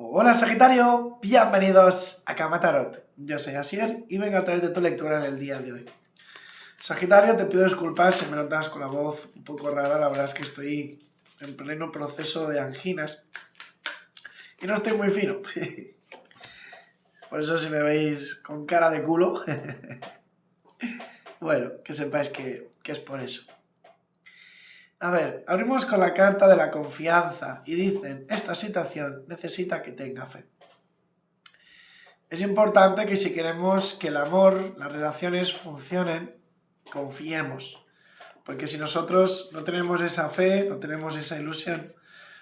Hola Sagitario, bienvenidos a Cama Tarot. Yo soy Asier y vengo a traerte tu lectura en el día de hoy. Sagitario, te pido disculpas si me notas con la voz un poco rara, la verdad es que estoy en pleno proceso de anginas y no estoy muy fino. Por eso si me veis con cara de culo, bueno, que sepáis que es por eso. A ver, abrimos con la carta de la confianza y dicen, esta situación necesita que tenga fe. Es importante que si queremos que el amor, las relaciones funcionen, confiemos. Porque si nosotros no tenemos esa fe, no tenemos esa ilusión,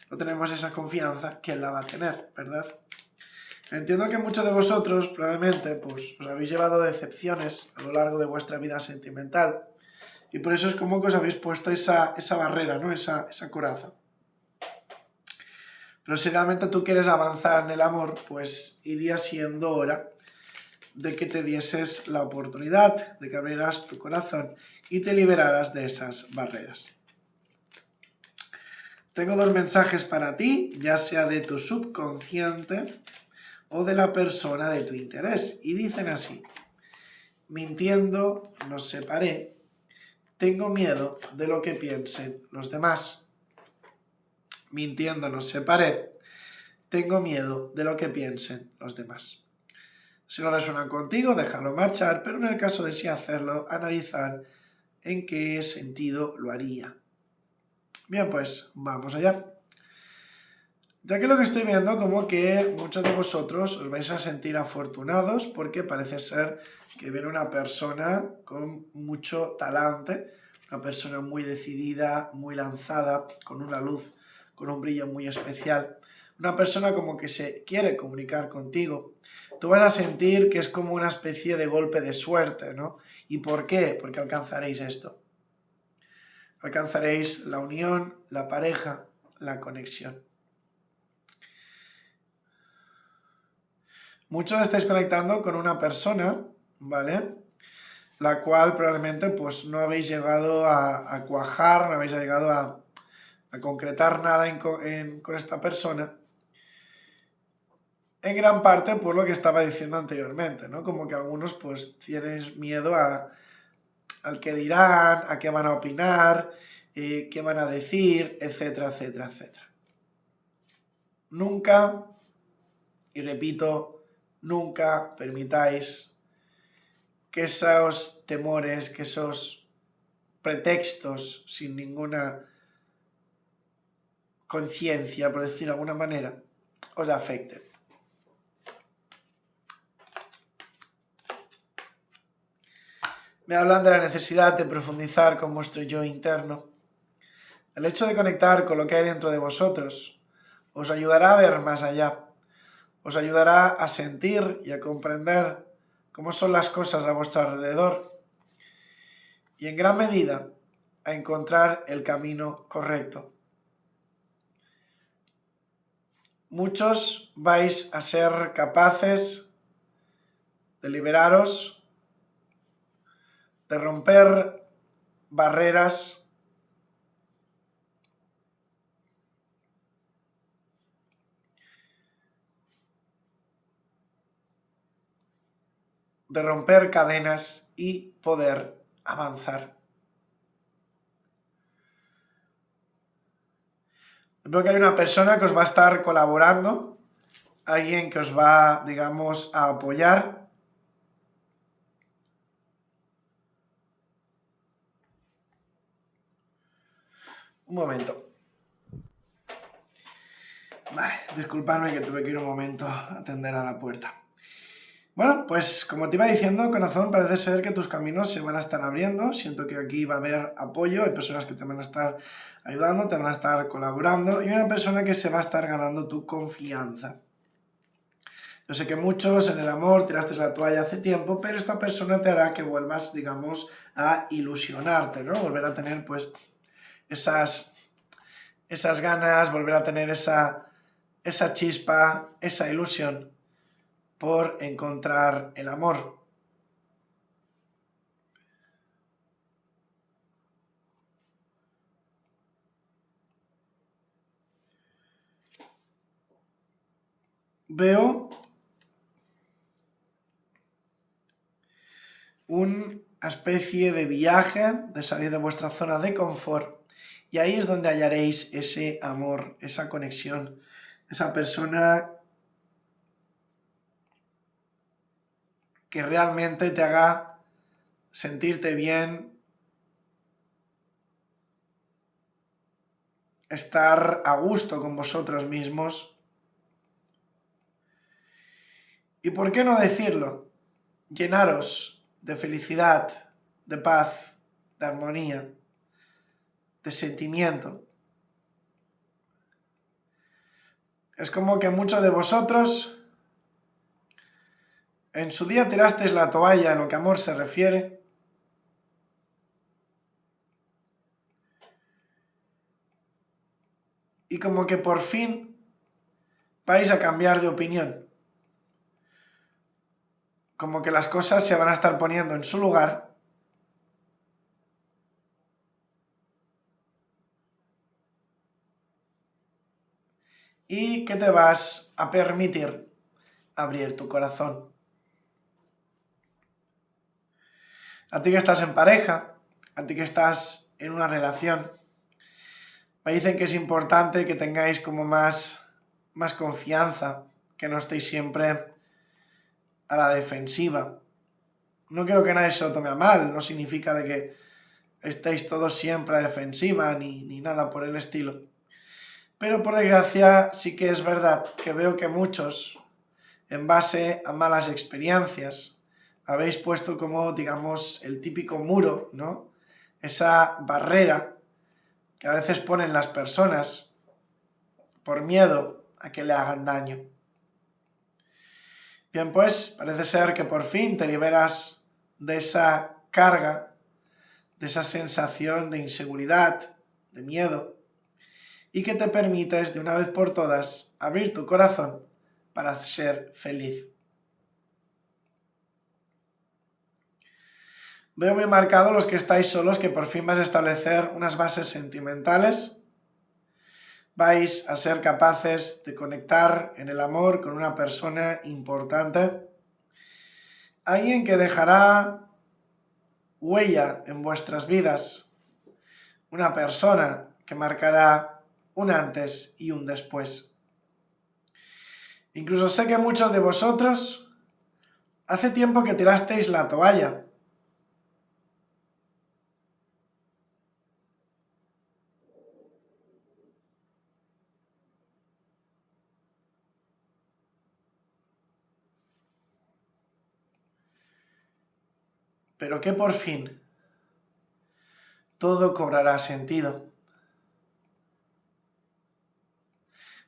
no tenemos esa confianza, ¿quién la va a tener, verdad? Entiendo que muchos de vosotros probablemente pues, os habéis llevado decepciones a lo largo de vuestra vida sentimental y por eso es como que os habéis puesto esa barrera, ¿no? esa coraza. Pero si realmente tú quieres avanzar en el amor, pues iría siendo hora de que te dieses la oportunidad, de que abrieras tu corazón y te liberaras de esas barreras. Tengo dos mensajes para ti, ya sea de tu subconsciente o de la persona de tu interés, y dicen así: mintiendo nos separé, tengo miedo de lo que piensen los demás. Mintiendo nos separé, tengo miedo de lo que piensen los demás. Si no resuenan contigo, déjalo marchar, pero en el caso de sí hacerlo, analizar en qué sentido lo haría. Bien, pues vamos allá. Ya que lo que estoy viendo como que muchos de vosotros os vais a sentir afortunados porque parece ser que viene una persona con mucho talante, una persona muy decidida, muy lanzada, con una luz, con un brillo muy especial. Una persona como que se quiere comunicar contigo. Tú vas a sentir que es como una especie de golpe de suerte, ¿no? ¿Y por qué? Porque alcanzaréis esto. Alcanzaréis la unión, la pareja, la conexión. Muchos estáis conectando con una persona, ¿vale? La cual probablemente pues no habéis llegado a cuajar, no habéis llegado a concretar nada con esta persona. En gran parte por lo que estaba diciendo anteriormente, ¿no? Como que algunos pues tienen miedo al que dirán, a qué van a opinar, qué van a decir, etcétera, etcétera, etcétera. Nunca, y repito, nunca permitáis que esos temores, que esos pretextos sin ninguna conciencia, por decirlo de alguna manera, os afecten. Me hablan de la necesidad de profundizar con vuestro yo interno. El hecho de conectar con lo que hay dentro de vosotros os ayudará a ver más allá. Os ayudará a sentir y a comprender cómo son las cosas a vuestro alrededor. Y en gran medida a encontrar el camino correcto. Muchos vais a ser capaces de liberaros, de romper barreras, de romper cadenas y poder avanzar. Veo que hay una persona que os va a estar colaborando, alguien que os va, digamos, a apoyar. Un momento. Vale, disculpadme que tuve que ir un momento a atender a la puerta. Bueno, pues como te iba diciendo, corazón, parece ser que tus caminos se van a estar abriendo. Siento que aquí va a haber apoyo, hay personas que te van a estar ayudando, te van a estar colaborando y una persona que se va a estar ganando tu confianza. Yo sé que muchos en el amor tiraste la toalla hace tiempo, pero esta persona te hará que vuelvas, digamos, a ilusionarte, ¿no? Volver a tener, pues, esas ganas, volver a tener esa chispa, esa ilusión por encontrar el amor. veo una especie de viaje, de salir de vuestra zona de confort, y ahí es donde hallaréis ese amor, esa conexión, esa persona que realmente te haga sentirte bien, estar a gusto con vosotros mismos. Y por qué no decirlo, llenaros de felicidad, de paz, de armonía, de sentimiento. Es como que muchos de vosotros en su día tirasteis la toalla en lo que a amor se refiere, y como que por fin vais a cambiar de opinión. Como que las cosas se van a estar poniendo en su lugar. Y que te vas a permitir abrir tu corazón. A ti que estás en pareja, a ti que estás en una relación, me dicen que es importante que tengáis como más confianza, que no estéis siempre a la defensiva. No quiero que nadie se lo tome a mal, no significa de que estéis todos siempre a defensiva ni nada por el estilo. Pero por desgracia sí que es verdad que veo que muchos, en base a malas experiencias, habéis puesto como, digamos, el típico muro, ¿no? Esa barrera que a veces ponen las personas por miedo a que le hagan daño. Bien, pues parece ser que por fin te liberas de esa carga, de esa sensación de inseguridad, de miedo, y que te permites de una vez por todas abrir tu corazón para ser feliz. Veo muy marcado los que estáis solos que por fin vais a establecer unas bases sentimentales. Vais a ser capaces de conectar en el amor con una persona importante. Alguien que dejará huella en vuestras vidas. Una persona que marcará un antes y un después. Incluso sé que muchos de vosotros hace tiempo que tirasteis la toalla. Pero que por fin todo cobrará sentido.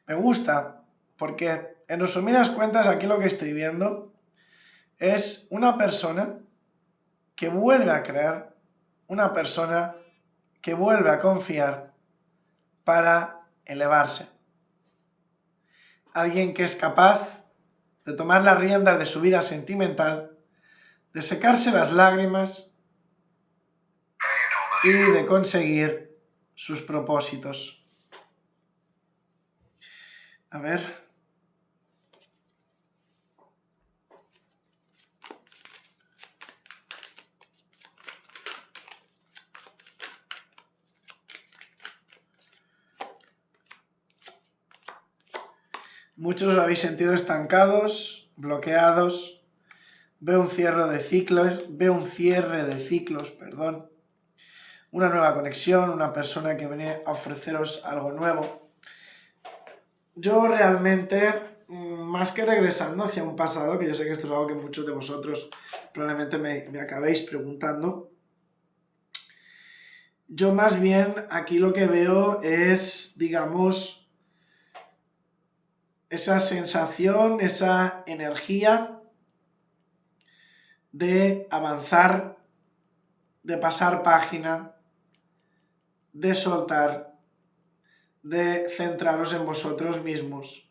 Me gusta porque, en resumidas cuentas, aquí lo que estoy viendo es una persona que vuelve a creer, una persona que vuelve a confiar para elevarse. Alguien que es capaz de tomar las riendas de su vida sentimental, de secarse las lágrimas y de conseguir sus propósitos. A ver. Muchos os habéis sentido estancados, bloqueados. Veo un cierre de ciclos, una nueva conexión, una persona que viene a ofreceros algo nuevo. Yo realmente, más que regresando hacia un pasado, que yo sé que esto es algo que muchos de vosotros probablemente me acabéis preguntando, yo más bien aquí lo que veo es, digamos, esa sensación, esa energía de avanzar, de pasar página, de soltar, de centraros en vosotros mismos,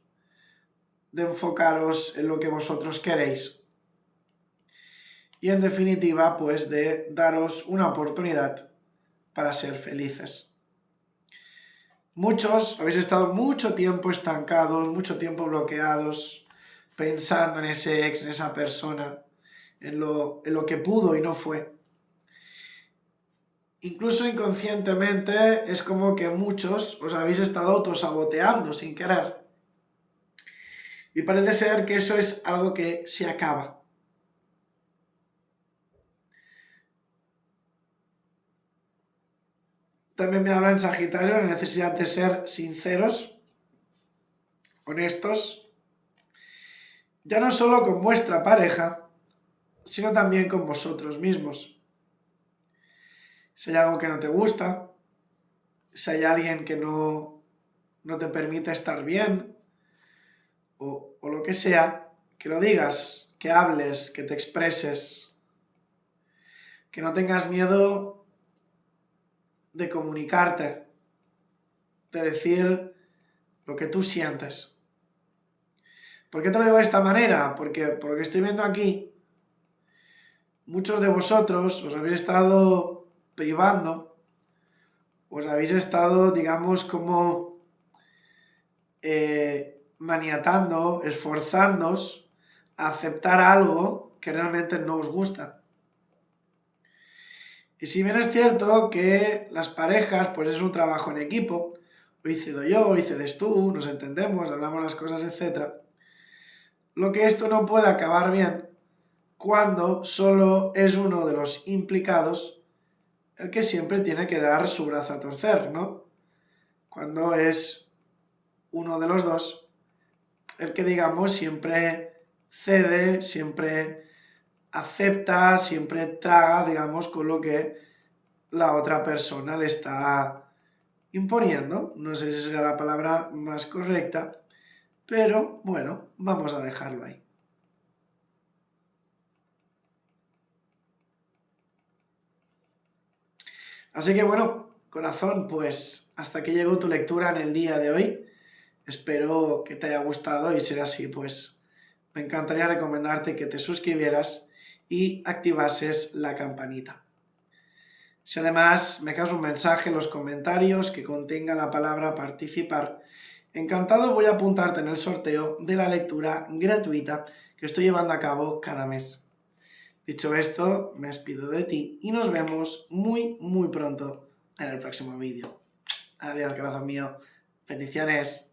de enfocaros en lo que vosotros queréis y en definitiva pues de daros una oportunidad para ser felices. Muchos habéis estado mucho tiempo estancados, mucho tiempo bloqueados, pensando en ese ex, en esa persona, en lo que pudo y no fue. Incluso inconscientemente es como que muchos os habéis estado autosaboteando sin querer. Y parece ser que eso es algo que se acaba. También me habla en Sagitario la necesidad de ser sinceros, honestos, ya no solo con vuestra pareja, sino también con vosotros mismos. Si hay algo que no te gusta, si hay alguien que no te permite estar bien, o lo que sea, que lo digas, que hables, que te expreses, que no tengas miedo de comunicarte, de decir lo que tú sientes. ¿Por qué te lo digo de esta manera? Porque por lo que estoy viendo aquí, muchos de vosotros os habéis estado privando, os habéis estado, digamos, como maniatando, esforzándoos a aceptar algo que realmente no os gusta. Y si bien es cierto que las parejas, pues es un trabajo en equipo, hoy cedo yo, hoy cedes tú, nos entendemos, hablamos las cosas, etc. Lo que esto no puede acabar bien cuando solo es uno de los implicados el que siempre tiene que dar su brazo a torcer, ¿no? Cuando es uno de los dos el que, digamos, siempre cede, siempre acepta, siempre traga, digamos, con lo que la otra persona le está imponiendo. No sé si será la palabra más correcta, pero bueno, vamos a dejarlo ahí. Así que bueno, corazón, pues hasta aquí llegó tu lectura en el día de hoy. Espero que te haya gustado y si era así, pues me encantaría recomendarte que te suscribieras y activases la campanita. Si además me dejas un mensaje en los comentarios que contenga la palabra participar, encantado voy a apuntarte en el sorteo de la lectura gratuita que estoy llevando a cabo cada mes. Dicho esto, me despido de ti y nos vemos muy pronto en el próximo vídeo. Adiós, corazón mío. Bendiciones.